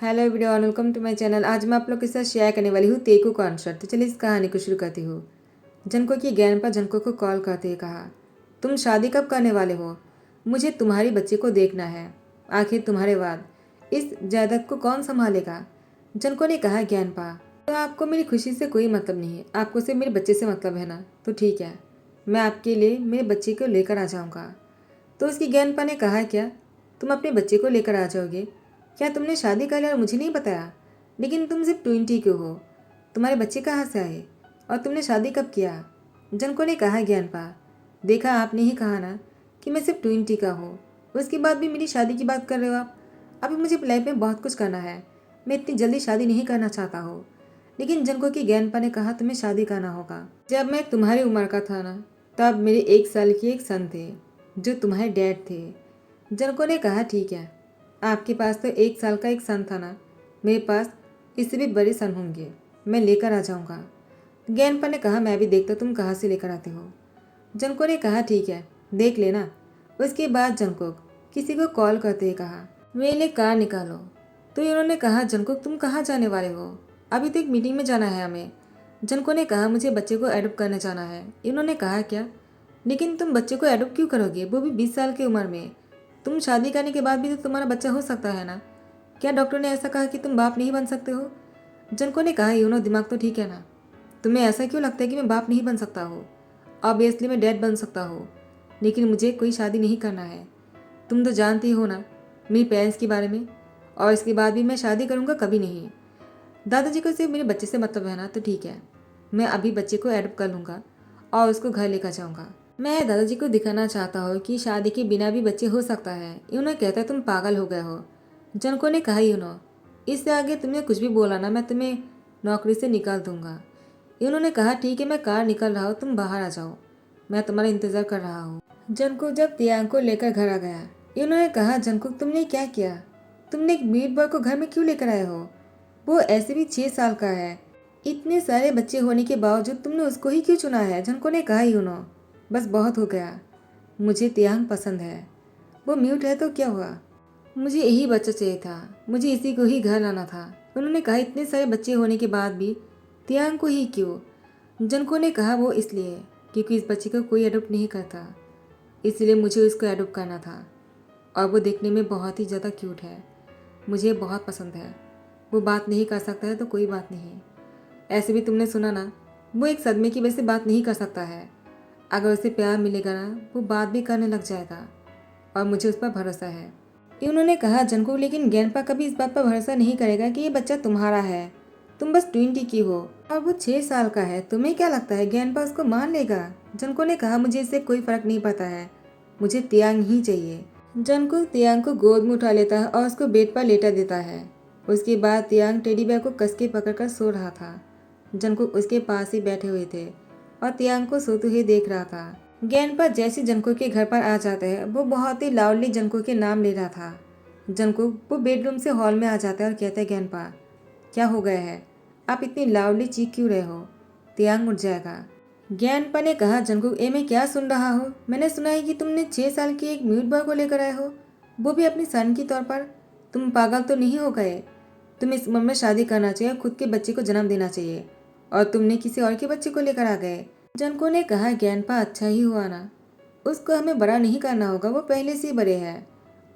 Hello everyone, welcome to my channel. आज मैं आप लोग के साथ शेयर करने वाली हूँ तेकू का आंसर। तो चलिए इस कहानी को शुरू करती हूँ। जनको की ज्ञानपा जनको को कॉल करते हुए कहा, तुम शादी कब करने वाले हो? मुझे तुम्हारी बच्ची को देखना है। आखिर तुम्हारे बाद इस जायदाद को कौन संभालेगा? जनको ने कहा, ज्ञानपा, तो आपको मेरी खुशी से कोई मतलब नहीं है, आपको सिर्फ मेरे बच्चे से मतलब है ना? तो ठीक है, मैं आपके लिए मेरे बच्चे को लेकर आ जाऊँगा। तो उसकी ज्ञानपा ने कहा, क्या तुम अपने बच्चे को लेकर आ जाओगे? क्या तुमने शादी कर लिया और मुझे नहीं बताया? लेकिन तुम सिर्फ 20 क्यों हो? तुम्हारे बच्चे कहाँ से आए? और तुमने शादी कब किया? जनको ने कहा, ज्ञानपा, देखा आपने ही कहा ना कि मैं सिर्फ 20 का हूँ, उसके बाद भी मेरी शादी की बात कर रहे हो आप? अभी मुझे लाइफ में बहुत कुछ करना है, मैं इतनी जल्दी शादी नहीं करना चाहता हूँ। लेकिन जनको की ज्ञानपा ने कहा, तुम्हें शादी करना होगा। जब मैं तुम्हारी उम्र का था ना, तब मेरे 1 साल के एक सन थे जो तुम्हारे डैड थे। जनको ने कहा, ठीक है, आपके पास तो 1 साल का एक सन था ना, मेरे पास इससे भी बड़े सन होंगे, मैं लेकर आ जाऊंगा। ज्ञानपा ने कहा, मैं भी देखता तुम कहाँ से लेकर आते हो। जनको ने कहा, ठीक है, देख लेना। उसके बाद जंकुक किसी को कॉल करते हुए कहा, मेरे लिए कार निकालो। तो इन्होंने कहा, जंकुक तुम कहाँ जाने वाले हो? अभी तो एक मीटिंग में जाना है हमें। जनको ने कहा, मुझे बच्चे को एडॉप्ट करने जाना है। इन्होंने कहा, क्या? लेकिन तुम बच्चे को एडॉप्ट क्यों करोगे, वो भी 20 साल की उम्र में? तुम शादी करने के बाद भी तो तुम्हारा बच्चा हो सकता है ना? क्या डॉक्टर ने ऐसा कहा कि तुम बाप नहीं बन सकते हो? जनको ने कहा, यूनो दिमाग तो ठीक है ना? तुम्हें ऐसा क्यों लगता है कि मैं बाप नहीं बन सकता हूँ? ऑब्वियसली मैं डैड बन सकता हूँ, लेकिन मुझे कोई शादी नहीं करना है। तुम तो जानती हो ना मेरी पेरेंट्स के बारे में, और इसके बाद भी मैं शादी करूँगा कभी नहीं। दादाजी को सिर्फ मेरे बच्चे से मतलब है ना? तो ठीक है, मैं अभी बच्चे को एडॉप्ट कर लूँगा और उसको घर लेकर जाऊँगा। मैं दादाजी को दिखाना चाहता हूँ कि शादी के बिना भी बच्चे हो सकता है। यूनो कहता है, तुम पागल हो गए हो। जनको ने कहा, यूनो, इससे आगे तुमने कुछ भी बोला ना, मैं तुम्हें नौकरी से निकाल दूंगा। इन्होंने कहा, ठीक है, मैं कार निकल रहा हूँ, तुम बाहर आ जाओ, मैं तुम्हारा इंतजार कर रहा हूँ। जनको जब तियांग को लेकर घर आ गया, इन्होंने कहा, जनको तुमने क्या किया? तुमने एक मीट बॉय को घर में क्यों लेकर आए हो? वो ऐसे भी 6 साल का है। इतने सारे बच्चे होने के बावजूद तुमने उसको ही क्यों चुना है? जनको ने कहा, यूनो, बस बहुत हो गया, मुझे तियांग पसंद है। वो म्यूट है तो क्या हुआ, मुझे यही बच्चा चाहिए था, मुझे इसी को ही घर लाना था। उन्होंने कहा, इतने सारे बच्चे होने के बाद भी तियांग को ही क्यों? जनको ने कहा, वो इसलिए क्योंकि इस बच्चे को कोई एडॉप्ट नहीं करता, इसलिए मुझे उसको एडॉप्ट करना था। और वो देखने में बहुत ही ज़्यादा क्यूट है, मुझे बहुत पसंद है। वो बात नहीं कर सकता है तो कोई बात नहीं, ऐसे भी तुमने सुना ना, वो एक सदमे की वजह से बात नहीं कर सकता है। अगर उसे प्यार मिलेगा ना, वो बात भी करने लग जाएगा, और मुझे उस पर भरोसा है। उन्होंने कहा, जनको, लेकिन ज्ञानपा कभी इस बात पर भरोसा नहीं करेगा कि ये बच्चा तुम्हारा है। तुम बस 20 की हो और वो 6 साल का है, तुम्हें क्या लगता है ज्ञानपा उसको मान लेगा? जनको ने कहा, मुझे इससे कोई फर्क नहीं पड़ता है, मुझे तियांग ही चाहिए। जनको तियांग को गोद में उठा लेता है और उसको बेड पर लेटा देता है। उसके बाद तियांग टेडी बेयर को कस के पकड़कर सो रहा था। जनको उसके पास ही बैठे हुए थे और तियांग को सोते हुए देख रहा था। ज्ञानपा जैसे जनको के घर पर आ जाता है, वो बहुत ही लाउडली जनको के नाम ले रहा था। जनको वो बेडरूम से हॉल में आ जाता है और कहता है, ज्ञानपा, क्या हो गया है, आप इतनी लाउडली चीख क्यों रहे हो? तियांग उठ जाएगा। ज्ञानपा ने कहा, जनको, ए मैं क्या सुन रहा हूँ? मैंने सुना है कि तुमने 6 साल की एक म्यूट बॉय को लेकर आए हो, वो भी अपनी सन के तौर पर। तुम पागल तो नहीं हो गए? तुम्हें इस उम्र में शादी करना चाहिए, खुद के बच्चे को जन्म देना चाहिए, और तुमने किसी और के बच्चे को लेकर आ गए। जनको ने कहा, ज्ञानपा, अच्छा ही हुआ ना, उसको हमें बड़ा नहीं करना होगा, वो पहले से ही बड़े हैं,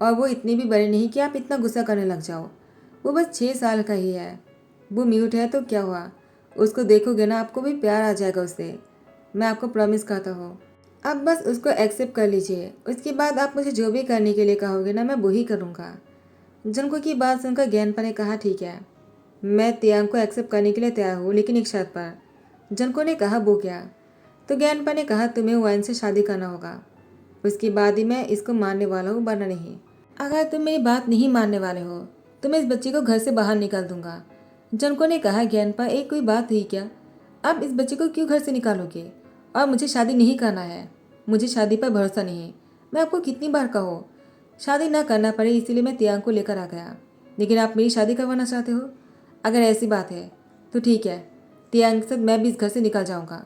और वो इतने भी बड़े नहीं कि आप इतना गुस्सा करने लग जाओ। वो बस 6 साल का ही है, वो म्यूट है तो क्या हुआ? उसको देखोगे ना, आपको भी प्यार आ जाएगा उससे, मैं आपको प्रॉमिस करता हूँ। अब बस उसको एक्सेप्ट कर लीजिए, उसके बाद आप मुझे जो भी करने के लिए कहोगे ना, मैं वही करूँगा। जनको की बात सुनकर ज्ञानपा ने कहा, ठीक है, मैं तियांग को एक्सेप्ट करने के लिए तैयार हूँ, लेकिन एक शर्त पर। जनको ने कहा, वो क्या? तो ज्ञानपा ने कहा, तुम्हें वाइन से शादी करना होगा, उसके बाद ही मैं इसको मानने वाला हूँ, वरना नहीं। अगर तुम मेरी बात नहीं मानने वाले हो तो मैं इस बच्चे को घर से बाहर निकाल दूंगा। जनको ने कहा, ज्ञानपा, एक कोई बात हुई क्या? अब इस बच्चे को क्यों घर से निकालोगे? और मुझे शादी नहीं करना है, मुझे शादी पर भरोसा नहीं है। मैं आपको कितनी बार कहूँ शादी ना करना पड़े, इसीलिए मैं तियांग को लेकर आ गया, लेकिन आप मेरी शादी करवाना चाहते हो। अगर ऐसी बात है तो ठीक है, तियांग के साथ मैं भी इस घर से निकल जाऊँगा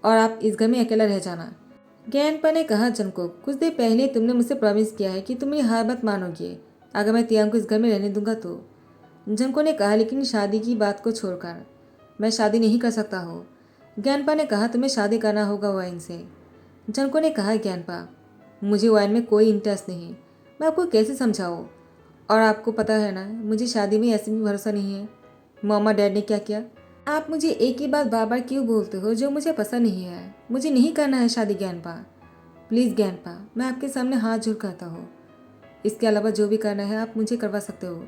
और आप इस घर में अकेला रह जाना। ज्ञानपा ने कहा, जनको, कुछ देर पहले तुमने मुझसे प्रॉमिस किया है कि तुम मेरी हर बात मानोगे अगर मैं तियांग को इस घर में रहने दूंगा तो। जनको ने कहा, लेकिन शादी की बात को छोड़कर मैं शादी नहीं कर सकता हूँ। ज्ञानपा ने कहा, तुम्हें शादी करना होगा वाइन से। जनको ने कहा, ज्ञानपा मुझे वाइन में कोई इंटरेस्ट नहीं, मैं आपको कैसे समझाऊँ। और आपको पता है ना, मुझे शादी में ऐसे भी भरोसा नहीं है। मामा डैड ने क्या किया। आप मुझे एक ही बात बार बार क्यों बोलते हो जो मुझे पसंद नहीं है। मुझे नहीं करना है शादी ज्ञानपा। प्लीज़ ज्ञानपा, मैं आपके सामने हाथ जोड़ करता हूँ। इसके अलावा जो भी करना है आप मुझे करवा सकते हो,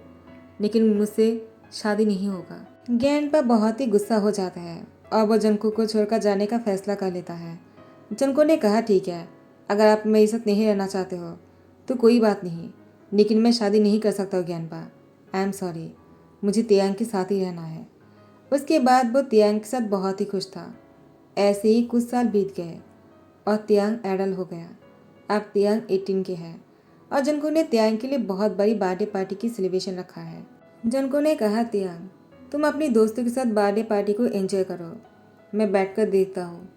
लेकिन मुझसे शादी नहीं होगा। ज्ञानपा बहुत ही गुस्सा हो जाता है और वो जनको को छोड़कर जाने का फैसला कर लेता है। जनको ने कहा, ठीक है, अगर आप मेरे साथ नहीं रहना चाहते हो तो कोई बात नहीं, लेकिन मैं शादी नहीं कर सकता हूँ ज्ञानपा। आई एम सॉरी, मुझे तियांग के साथ ही रहना है। उसके बाद वो तियांग के साथ बहुत ही खुश था। ऐसे ही कुछ साल बीत गए और तियांग एडल्ट हो गया। अब तियांग 18 के है और जनको ने तियांग के लिए बहुत बड़ी बर्थडे पार्टी की सेलिब्रेशन रखा है। जनको ने कहा, तियांग तुम अपनी दोस्तों के साथ बर्थडे पार्टी को एंजॉय करो, मैं बैठकर देखता हूँ।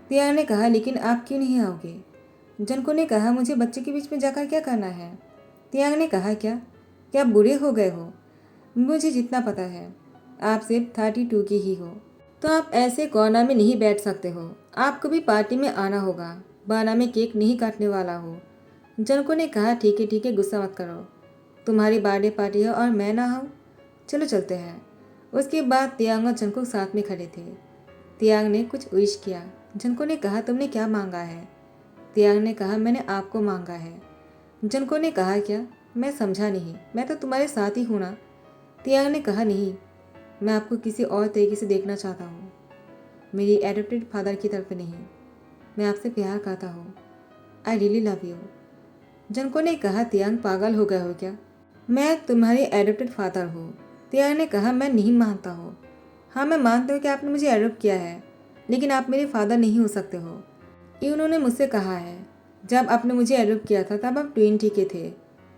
तियांग ने कहा, लेकिन आप क्यों नहीं आओगे। जनको ने कहा, मुझे बच्चे के बीच में जाकर क्या करना है। तियांग ने कहा, क्या क्या बुरे हो गए हो। मुझे जितना पता है आप सिर्फ 32 की ही हो, तो आप ऐसे कॉर्नर में नहीं बैठ सकते हो। आपको भी पार्टी में आना होगा, बहाना में केक नहीं काटने वाला हो। जनको ने कहा, ठीक है गुस्सा मत करो, तुम्हारी बर्थडे पार्टी है और मैं ना आऊँ, चलो चलते हैं। उसके बाद तियांग और जनको साथ में खड़े थे। तियांग ने कुछ विश किया। जनको ने कहा, तुमने क्या मांगा है। तियांग ने कहा, मैंने आपको मांगा है। जनको ने कहा, क्या, मैं समझा नहीं, मैं तो तुम्हारे साथ ही हूँ ना। तियांग ने कहा, नहीं, मैं आपको किसी और तरीके से देखना चाहता हूँ, मेरी एडॉप्टेड फादर की तरफ नहीं। मैं आपसे प्यार करता हूँ, आई रियली लव यू। जनको ने कहा, तियांग पागल हो गए हो क्या, मैं तुम्हारी एडॉप्टेड फादर हूँ। तियांग ने कहा, मैं नहीं मानता हूँ। हाँ, मैं मानता हूँ कि आपने मुझे एडॉप्ट किया है, लेकिन आप मेरे फादर नहीं हो सकते हो। ये उन्होंने मुझसे कहा है। जब आपने मुझे एडॉप्ट किया था तब आप 20 के थे,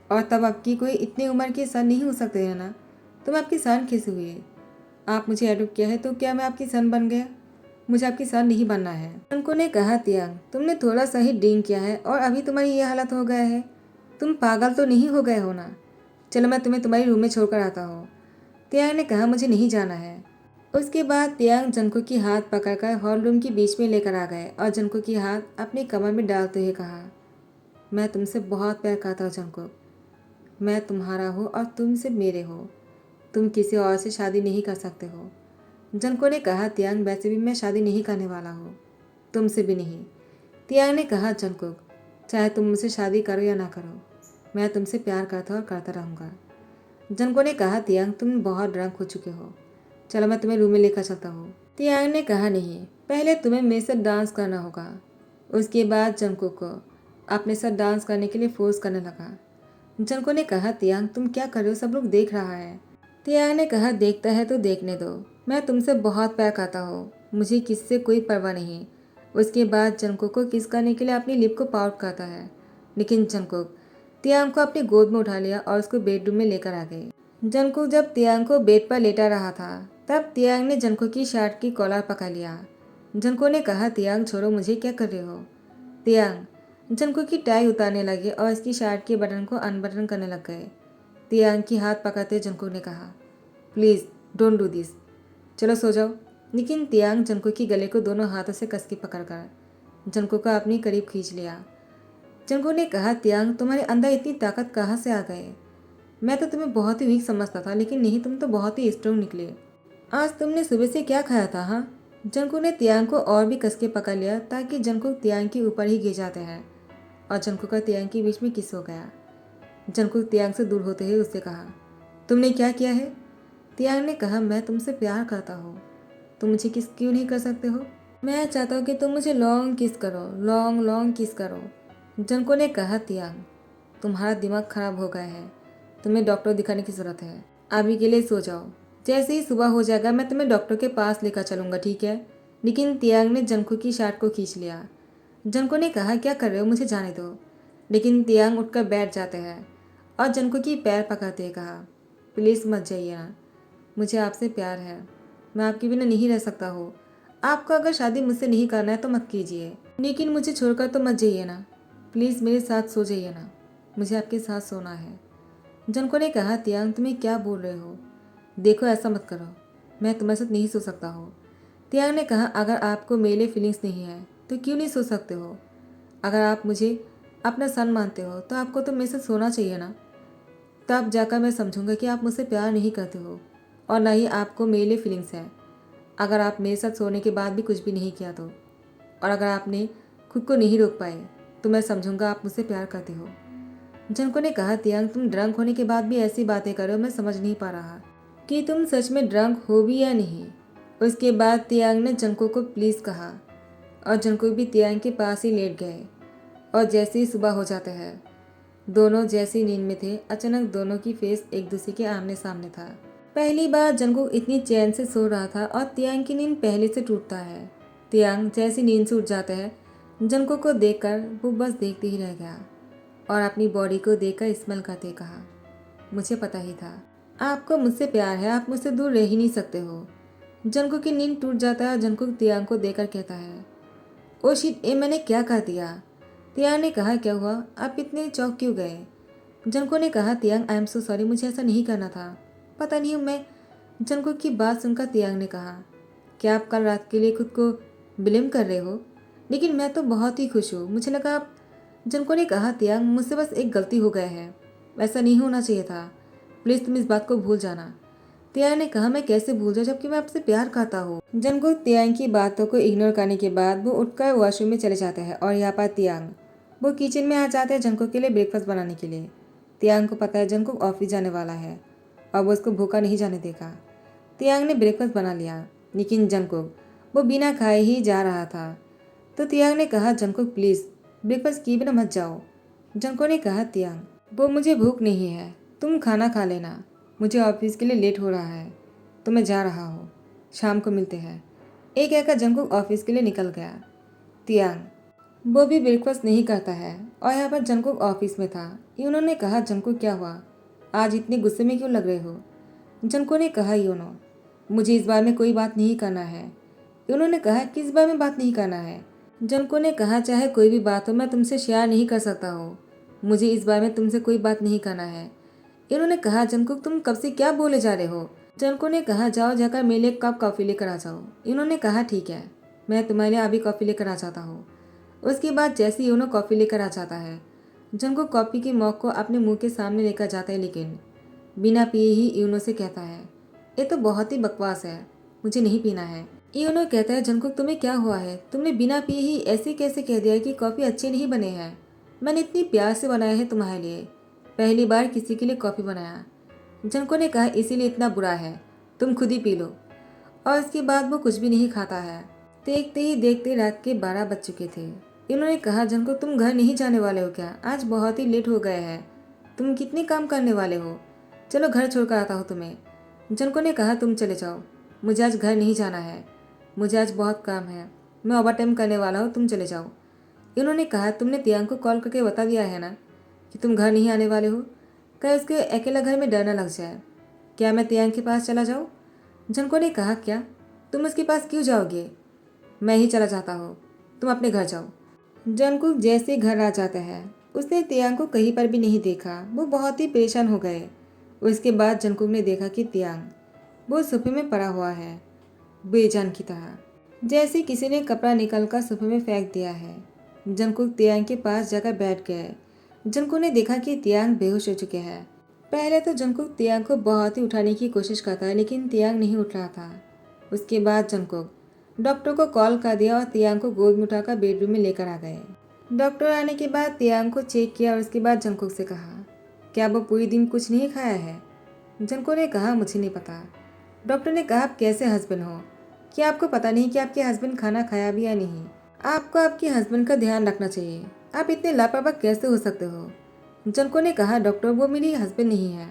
और तब आपकी कोई इतनी उम्र के सन नहीं हो सकते है ना, तो मैं आपकी सन कैसे हुई। आप मुझे एडॉप्ट किया है तो क्या मैं आपकी सन बन गया। मुझे आपकी सन नहीं बनना है। उनको ने कहा, तियांग तुमने थोड़ा सा ही ड्रिंक किया है और अभी तुम्हारी ये हालत हो गया है, तुम पागल तो नहीं हो गए हो ना। चलो मैं तुम्हें तुम्हारी रूम में छोड़कर आता हूँ। तियांग ने कहा, मुझे नहीं जाना है। उसके बाद तियांग जनको की हाथ पकड़कर हॉल रूम के बीच में लेकर आ गए और जनको की हाथ अपनी कमर में डालते हुए कहा, मैं तुमसे बहुत प्यार करता हूँ जनको, मैं तुम्हारा हूँ और तुम सिर्फ मेरे हो, तुम किसी और से शादी नहीं कर सकते हो। जनको ने कहा, तियांग वैसे भी मैं शादी नहीं करने वाला हूँ, तुमसे भी नहीं। तियांग ने कहा, जंकुक चाहे तुम मुझसे शादी करो या ना करो, मैं तुमसे प्यार करता और करता रहूँगा। जनको ने कहा, तियांग तुम बहुत ड्रंक हो चुके हो, चलो मैं तुम्हें रूम में लेकर चलता हूँ। तियांग ने कहा, नहीं, पहले तुम्हें मेरे साथ डांस करना होगा। उसके बाद जंकुक को अपने साथ डांस करने के लिए फोर्स करने लगा। जनको ने कहा, तियांग तुम क्या कर रहे हो, सब लोग देख रहा है। तियांग ने कहा, देखता है तो देखने दो, मैं तुमसे बहुत प्यार करता हूँ, मुझे किससे कोई परवाह नहीं। उसके बाद जंकुक को किस करने के लिए अपनी लिप को पाउट करता है, लेकिन जंकुक तियांग को अपनी गोद में उठा लिया और उसको बेडरूम में लेकर आ गई। जंकुक जब तियांग को बेड पर लेटा रहा था तब तियांग ने जंकुक की शर्ट की कॉलर पकड़ लिया। जंकुक ने कहा, तियांग छोड़ो मुझे, क्या कर रहे हो। तियांग जंकुक की टाई उतारने लगे और इसकी शर्ट के बटन को अनबटन करने लग गए। तियांग की हाथ पकड़ते जंकुक ने कहा, प्लीज़ डोंट डू दिस, चलो सो जाओ। लेकिन तियांग जंकुक की गले को दोनों हाथों से कस के पकड़कर जंकुक को अपनी करीब खींच लिया। जंकुक ने कहा, तियांग तुम्हारे अंदर इतनी ताकत कहाँ से आ गई। मैं तो तुम्हें बहुत ही वीक समझता था, लेकिन नहीं, तुम तो बहुत ही स्ट्रोंग निकले। आज तुमने सुबह से क्या खाया था। हाँ। जंकुक ने तियांग को और भी कस के पकड़ लिया ताकि जंकुक तियांग के ऊपर ही गिर जाते हैं, और जंकुक का तियांग के बीच में किस हो गया। जंकुक तियांग से दूर होते हुए उससे कहा, तुमने क्या किया है। तियांग ने कहा, मैं तुमसे प्यार करता हूँ, तुम मुझे किस क्यों नहीं कर सकते हो। मैं चाहता हूँ कि तुम मुझे लॉन्ग किस करो, लॉन्ग लॉन्ग किस करो। जंको ने कहा, तियांग तुम्हारा दिमाग खराब हो गया है, तुम्हें डॉक्टर दिखाने की ज़रूरत है, अभी के लिए सो जाओ, जैसे ही सुबह हो जाएगा मैं तुम्हें डॉक्टर के पास लेकर चलूँगा, ठीक है। लेकिन तियांग ने जंको की शर्ट को खींच लिया। जंको ने कहा, क्या कर रहे हो, मुझे जाने दो। लेकिन तियांग उठकर बैठ जाते हैं और जंको की पैर पकड़ते हुए कहा, प्लीज़ मत जाइए ना, मुझे आपसे प्यार है, मैं आपके बिना नहीं रह सकता हूँ। आपको अगर शादी मुझसे नहीं करना है तो मत कीजिए, लेकिन मुझे छोड़कर तो मत जाइए ना, प्लीज़ मेरे साथ सो जाइए ना, मुझे आपके साथ सोना है। जंको ने कहा, तियांग तुम्हें क्या बोल रहे हो, देखो ऐसा मत करो, मैं तुम्हारे साथ नहीं सो सकता हो। त्याग ने कहा, अगर आपको मेरे लिए फीलिंग्स नहीं है तो क्यों नहीं सो सकते हो? अगर आप मुझे अपना सन मानते हो तो आपको तो मेरे साथ सोना चाहिए ना। तब जाकर मैं समझूंगा कि आप मुझसे प्यार नहीं करते हो और ना ही आपको मेरे लिए फीलिंग्स है। अगर आप मेरे साथ सोने के बाद भी कुछ भी नहीं किया तो, और अगर आपने खुद को नहीं रोक पाए तो मैं समझूंगा आप मुझसे प्यार करते हो। जंको ने कहा, तियांग तुम ड्रंक होने के बाद भी ऐसी बातें करो, मैं समझ नहीं पा रहा कि तुम सच में ड्रंक हो भी या नहीं। उसके बाद तियांग ने जंको को प्लीज़ कहा और जंको भी तियांग के पास ही लेट गए। और जैसे ही सुबह हो जाता है, दोनों जैसी नींद में थे, अचानक दोनों की फेस एक दूसरे के आमने सामने था। पहली बार जंगकुक इतनी चैन से सो रहा था और तियांग की नींद पहले से टूटता है। तियांग जैसी नींद से उठ जाता है, जंगकुक को देखकर वो बस देखते ही रह गया और अपनी बॉडी को देखकर स्मेल करते कहा, मुझे पता ही था आपको मुझसे प्यार है, आप मुझसे दूर रह ही नहीं सकते हो। जंगकुक की नींद टूट जाता है और जंगकुक तियांग को देखकर कहता है, ओ शिट, ये मैंने क्या कर दिया? तियांग ने कहा, क्या हुआ, आप इतने चौंक क्यों गए? जंको ने कहा, तियांग आई एम सो सॉरी, मुझे ऐसा नहीं करना था, पता नहीं मैं। जंको की बात सुनकर तियांग ने कहा, क्या आप कल रात के लिए खुद को ब्लेम कर रहे हो? लेकिन मैं तो बहुत ही खुश हूँ, मुझे लगा आप। जंको ने कहा, तियांग मुझसे बस एक गलती हो गया है, ऐसा नहीं होना चाहिए था, प्लीज़ तुम इस बात को भूल जाना। तियांग ने कहा, मैं कैसे भूल जाऊँ जबकि मैं आपसे प्यार करता हूँ। जंको तियांग की बातों को इग्नोर करने के बाद वो उठकर वॉशरूम में चले जाते हैं और यहाँ पर तियांग वो किचन में आ जाते हैं जंको के लिए ब्रेकफास्ट बनाने के लिए। तियांग को पता है जंको ऑफिस जाने वाला है और वो उसको भूखा नहीं जाने देगा। तियांग ने ब्रेकफास्ट बना लिया, लेकिन जंकुक वो बिना खाए ही जा रहा था। तो तियांग ने कहा, जंकुक प्लीज़ ब्रेकफास्ट किए बिना मत जाओ। जंको ने कहा, तियांग वो मुझे भूख नहीं है, तुम खाना खा लेना, मुझे ऑफिस के लिए लेट हो रहा है तो मैं जा रहा हूँ, शाम को मिलते हैं। एक कहकर जंकुक ऑफिस के लिए निकल गया। तियांग वो भी ब्रेकफास्ट नहीं करता है और यहाँ पर जंकुक ऑफिस में था। यूनो ने कहा, जंकुक क्या हुआ, आज इतने गुस्से में क्यों लग रहे हो? जंको ने कहा, यूनो मुझे इस बारे में कोई बात नहीं करना है। यूनो ने कहा, किस बारे में बात नहीं करना है? जंको ने कहा, चाहे कोई भी बात हो मैं तुमसे शेयर नहीं कर सकता हूँ, मुझे इस बारे में तुमसे कोई बात नहीं करना है। इन्होंने कहा, जंकुक तुम कब से क्या बोले जा रहे हो? जंको ने कहा, जाओ जाकर मेरे लिए एक कप कॉफ़ी लेकर आ जाओ। इन्होंने कहा, ठीक है, मैं तुम्हारे लिए अभी कॉफ़ी लेकर आ जाता हूँ। उसके बाद जैसे ही यूनो कॉफ़ी लेकर आ जाता है, जंको कॉफ़ी की मॉग को अपने मुंह के सामने लेकर जाता है, लेकिन बिना पिए ही यूनो से कहता है, ये तो बहुत ही बकवास है, मुझे नहीं पीना है। यूनो कहता है, जंकुक तुम्हें क्या हुआ है, तुमने बिना पिए ही ऐसे कैसे कह दिया कि कॉफ़ी अच्छी नहीं बने हैं? मैंने इतनी प्यार से बनाया है तुम्हारे लिए, पहली बार किसी के लिए कॉफ़ी बनाया। जंको ने कहा, इसीलिए इतना बुरा है, तुम खुद ही पी लो। और इसके बाद वो कुछ भी नहीं खाता है। देखते ही देखते रात के 12 बज चुके थे। इन्होंने कहा, जंको तुम घर नहीं जाने वाले हो क्या? आज बहुत ही लेट हो गए हैं, तुम कितने काम करने वाले हो? चलो घर छोड़कर आता हूँ तुम्हें। जंको ने कहा, तुम चले जाओ, मुझे आज घर नहीं जाना है, मुझे आज बहुत काम है, मैं ओवर टाइम करने वाला हूँ, तुम चले जाओ। इन्होंने कहा, तुमने तियांग को कॉल करके बता दिया है ना कि तुम घर नहीं आने वाले हो? कहीं उसके अकेला घर में डर न लग जाए। क्या मैं तियांग के पास चला जाऊँ? जंको ने कहा, क्या तुम उसके पास क्यों जाओगे? मैं ही चला जाता हूँ, तुम अपने घर जाओ। जंकुक जैसे घर आ जाता है, उसने तियांग को कहीं पर भी नहीं देखा। वो बहुत ही परेशान हो गए। उसके बाद जंकुक ने देखा कि तियांग वो सोफे में पड़ा हुआ है, बेजान की तरह, जैसे किसी ने कपड़ा निकलकर सोफे में फेंक दिया है। जंकुक तियांग के पास जाकर बैठ गए। जंकुक ने देखा कि तियांग बेहोश हो चुके हैं। पहले तो जंकुक तियांग को बहुत ही उठाने की कोशिश करता है, लेकिन तियांग नहीं उठ रहा था। उसके बाद जंकुक डॉक्टर को कॉल कर दिया और तियांग को गोद में उठाकर बेडरूम में लेकर आ गए। डॉक्टर आने के बाद तियांग को चेक किया और उसके बाद जंकुक से कहा, क्या वो पूरी दिन कुछ नहीं खाया है? जंकुक ने कहा, मुझे नहीं पता। डॉक्टर ने कहा, आप कैसे हस्बैंड हो, क्या आपको पता नहीं कि आपके हस्बैंड खाना खाया भी या नहीं? आपको आपके हस्बैंड का ध्यान रखना चाहिए, आप इतने लापरवाह कैसे हो सकते हो? जंको ने कहा, डॉक्टर वो मेरी हस्बैंड नहीं है।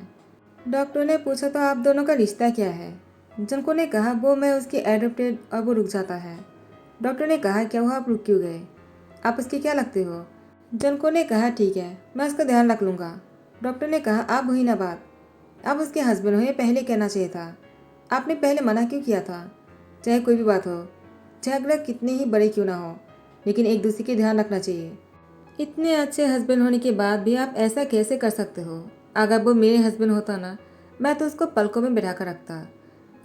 डॉक्टर ने पूछा, तो आप दोनों का रिश्ता क्या है? जंको ने कहा, वो मैं उसकी एडॉप्टेड और वो रुक जाता है। डॉक्टर ने कहा, क्या हुआ, आप रुक क्यों गए, आप उसके क्या लगते हो? जंको ने कहा, ठीक है, मैं उसका ध्यान रख लूँगा। डॉक्टर ने कहा, आप हुई ना बात, आप उसके हस्बैंड हो, ये पहले कहना चाहिए था, आपने पहले मना क्यों किया था? चाहे कोई भी बात हो, झगड़ा कितने ही बड़े क्यों ना हो, लेकिन एक दूसरे के ध्यान रखना चाहिए। इतने अच्छे हस्बैंड होने के बाद भी आप ऐसा कैसे कर सकते हो? अगर वो मेरे हस्बैंड होता ना मैं तो उसको पलकों में बिठा कर रखता।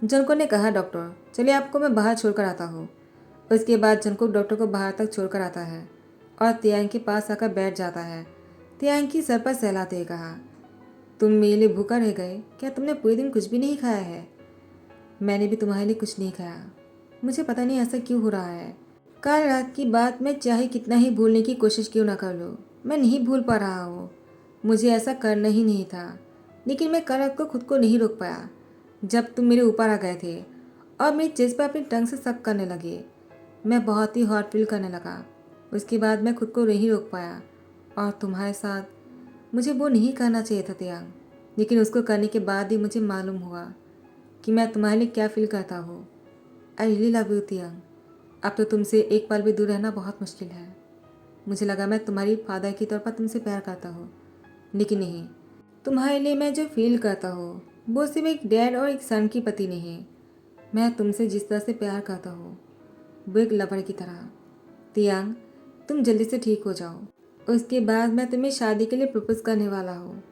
जंको ने कहा, डॉक्टर चलिए आपको मैं बाहर छोड़कर आता हूँ। उसके बाद जंकुक डॉक्टर को बाहर तक छोड़कर आता है और तियांग के पास आकर बैठ जाता है। तियांग की सर पर सहलाते हुए कहा, तुम मेरे लिए भूखा रह गए? क्या तुमने पूरे दिन कुछ भी नहीं खाया है? मैंने भी तुम्हारे लिए कुछ नहीं खाया। मुझे पता नहीं ऐसा क्यों हो रहा है। कल रात की बात मैं चाहे कितना ही भूलने की कोशिश क्यों ना कर लूँ, मैं नहीं भूल पा रहा हूँ। मुझे ऐसा करना ही नहीं था, लेकिन मैं कल रात को खुद को नहीं रोक पाया। जब तुम मेरे ऊपर आ गए थे और मेरी चेस्ट पर अपनी टंग से सक करने लगे, मैं बहुत ही हॉट फील करने लगा। उसके बाद मैं खुद को नहीं रोक पाया और तुम्हारे साथ मुझे वो नहीं करना चाहिए था तियांग, लेकिन उसको करने के बाद ही मुझे मालूम हुआ कि मैं तुम्हारे लिए क्या फील करता हूँ। I really love you Tiang. अब तो तुमसे एक पल भी दूर रहना बहुत मुश्किल है। मुझे लगा मैं तुम्हारी फादर के तौर पर तुमसे प्यार करता हूँ, लेकिन नहीं। तुम्हारे लिए मैं जो फील करता हूँ वो सिर्फ एक डैड और एक सन की पति नहीं। मैं तुमसे जिस तरह से प्यार करता हूँ वो एक लवर की तरह। तियांग, तुम जल्दी से ठीक हो जाओ, उसके बाद मैं तुम्हें शादी के लिए प्रपोज करने वाला हूँ।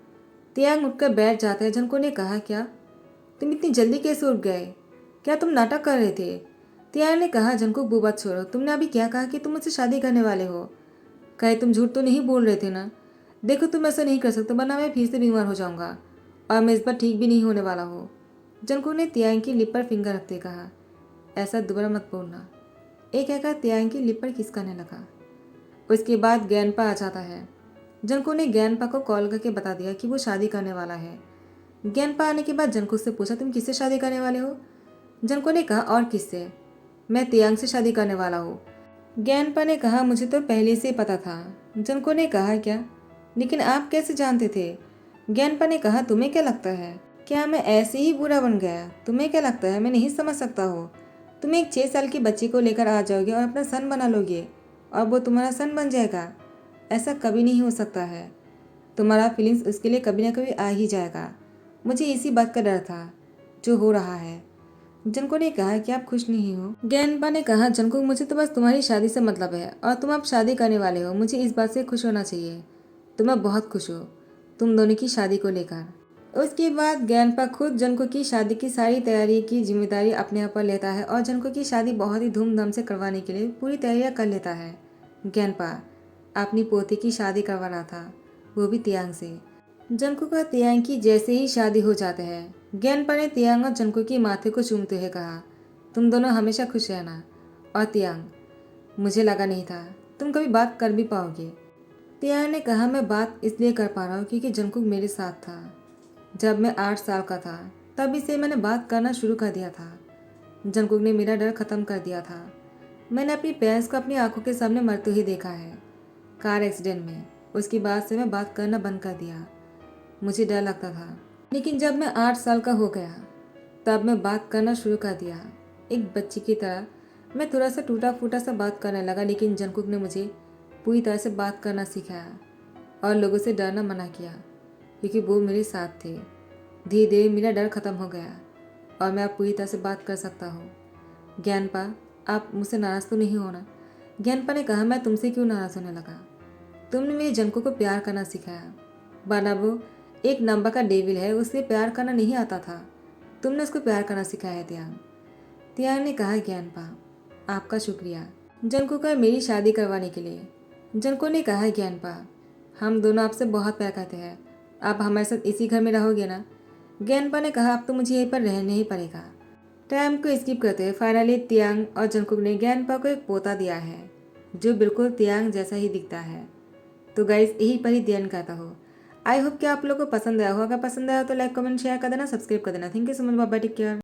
तियांग उठकर बैठ जाता है। जंको ने कहा, क्या तुम इतनी जल्दी कैसे उठ गए? क्या तुम नाटक कर रहे थे? तियांग ने कहा, जंको वो बात छोड़ो, तुमने अभी क्या कहा कि तुम मुझसे शादी करने वाले हो? कहे तुम झूठ तो नहीं बोल रहे थे ना? देखो तुम ऐसा नहीं कर सकते, वरना मैं फिर से बीमार हो जाऊंगा और मैं इस बार ठीक भी नहीं होने वाला हूँ। जंको ने तियांग की लिप पर फिंगर रखते कहा, ऐसा दोबारा मत बोलना। एक कहकर तियांग की लिप पर किस करने लगा। उसके बाद ज्ञानपा आ जाता है। जंको ने ज्ञानपा को कॉल करके बता दिया कि वो शादी करने वाला है। ज्ञानपा आने के बाद जंको से पूछा, तुम किससे शादी करने वाले हो? जंको ने कहा, और किससे? मैं तियांग से शादी करने वाला हूँ। ज्ञानपा ने कहा, मुझे तो पहले से पता था। जंको ने कहा, क्या? लेकिन आप कैसे जानते थे? ज्ञानपा ने कहा, तुम्हें क्या लगता है क्या मैं ऐसे ही बुरा बन गया? तुम्हें क्या लगता है मैं नहीं समझ सकता हूँ? तुम एक 6 साल की बच्ची को लेकर आ जाओगे और अपना सन बना लोगे और वो तुम्हारा सन बन जाएगा? ऐसा कभी नहीं हो सकता है। तुम्हारा फीलिंग्स उसके लिए कभी ना कभी आ ही जाएगा। मुझे इसी बात का डर था जो हो रहा है। जनको ने कहा कि आप खुश नहीं हो। ज्ञानपा ने कहा, जनको मुझे तो बस तुम्हारी शादी से मतलब है और तुम अब शादी करने वाले हो। मुझे इस बात से खुश होना चाहिए। तो मैं बहुत खुश हूँ तुम दोनों की शादी को लेकर। उसके बाद ज्ञानपा खुद जनको की शादी की सारी तैयारी की जिम्मेदारी अपने ऊपर लेता है और जनको की शादी बहुत ही धूमधाम से करवाने के लिए पूरी तैयारियां कर लेता है। ज्ञानपा अपनी पोती की शादी करवा रहा था, वो भी तियांग से। जंको का तियांग की जैसे ही शादी हो जाते हैं, ज्ञानपा ने तियांग और जंको की माथे को चूमते हुए कहा, तुम दोनों हमेशा खुश रहना। और तियांग, मुझे लगा नहीं था तुम कभी बात कर भी पाओगे। तियांग ने कहा, मैं बात इसलिए कर पा रहा हूँ क्योंकि जंकुक मेरे साथ था। जब मैं 8 साल का था तभी से मैंने बात करना शुरू कर दिया था। जंकुक ने मेरा डर खत्म कर दिया था। मैंने अपनी पेरेंट्स को अपनी आंखों के सामने मरते हुए देखा है, कार एक्सीडेंट में। उसके बाद से मैं बात करना बंद कर दिया। मुझे डर लगता था, लेकिन जब मैं 8 साल का हो गया तब मैं बात करना शुरू कर दिया। एक बच्ची की तरह मैं थोड़ा सा टूटा फूटा सा बात करने लगा, लेकिन जंकुक ने मुझे पूरी तरह से बात करना सिखाया और लोगों से डरना मना किया क्योंकि वो मेरे साथ थे। धीरे धीरे मेरा डर खत्म हो गया और मैं अब पूरी तरह से बात कर सकता हूँ। ज्ञानपा, आप मुझसे नाराज़ तो नहीं होना? ज्ञानपा ने कहा, मैं तुमसे क्यों नाराज़ होने लगा? तुमने मेरे जंको को प्यार करना सिखाया, वरना वो एक नंबर का डेविल है, उसे प्यार करना नहीं आता था। तुमने उसको प्यार करना सिखाया है तियांग। तियांग ने कहा, ज्ञानपा आपका शुक्रिया जंको का मेरी शादी करवाने के लिए। जंको ने कहा, ज्ञानपा हम दोनों आपसे बहुत प्यार करते हैं, आप हमारे साथ इसी घर में रहोगे ना? ज्ञानपा ने कहा, अब तो मुझे यहीं पर रहना ही पड़ेगा। टाइम को स्किप करते हुए फाइनली तियांग और जंकुक ने ज्ञानपा को एक पोता दिया है जो बिल्कुल तियांग जैसा ही दिखता है। तो गाइस यही पर ही ध्यान करता हो। आई होप कि आप लोगों को पसंद आया हो। अगर पसंद आया तो लाइक कमेंट शेयर कर देना, सब्सक्राइब कर देना। Thank you so much, bye bye, take care.